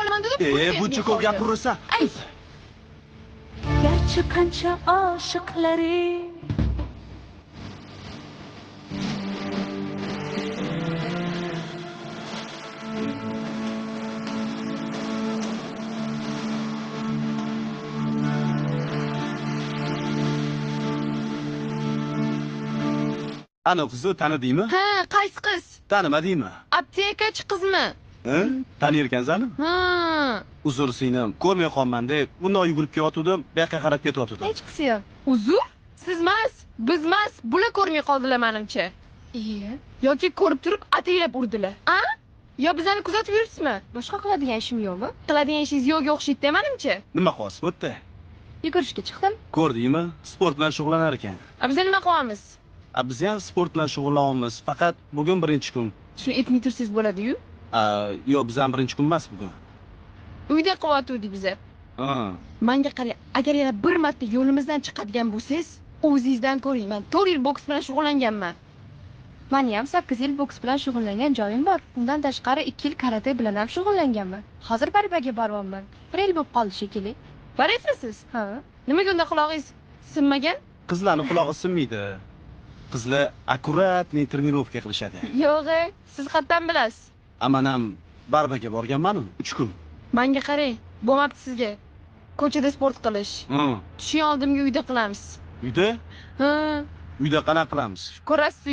qilaman deb. Buncha ko'p gapirasan. Garchi qancha oshiqlaring Ana qizni tanidingmi? Ha, qaysi qiz? Tanimadingmi? Aptekachi qizmi? Taniyirkansizmi? Ha. Uzr singlim, ko'rmay qolman deb bundoq yugurib kelayotgandim, bu yoqqa qarab ketyotgandim. Hechqisi yo'q. Uzr? Sizmas, bizmas, bular ko'rmay qoldilar menimcha. Yoki ko'rib turib ataylab urdilar. A? Yo bizani kuzatib yuribsizmi? Boshqa qiladigan ishim yo'qmi? Qiladigan ishingiz yo'q o'xshaydi menimcha. Nima qilyapsiz bu yerda? Yugurishga chiqdim. Ko'rdingmi? Sport bilan shug'ullanar ekan. A biz nima qilyapmiz? Biz ham sport bilan shug'ullanamiz. Faqat bugun birinchi kun. Shuni aytmay tursangiz bo'ladi-yu. Yo'q, biz ham birinchi kun emas bugun. Uyda qilyotgandik biz. Menga qarang, agar yana bir marta yo'limizdan chiqadigan bo'lsangiz, o'zingizdan ko'ring. Men 4 yil boks bilan shug'ullanganman. Meni ham 8 yil boks bilan shug'ullangan joyim bor. Undan tashqari 2 yil karate bilan ham shug'ullanganman. Hozir barbaga boryapman. 1 yil bo'lib qoldi shekilli. Boryapsiz? Ha. Nimaga unda qulog'ingiz sinmagan? Qizlarning qulog'i sinmaydi. Qizlar akkuratniy trenirovka qilishadi. Yo'q, siz qayerdan bilasiz? Men ham barbaga borganman-ku 3 kun. Menga qarang, bo'lmabdi sizga. Ko'chada sport qilish. Tushing oldimga uyda qilamiz. Uyda? Ha, Uyda qanaqa qilamiz? ko'rasiz.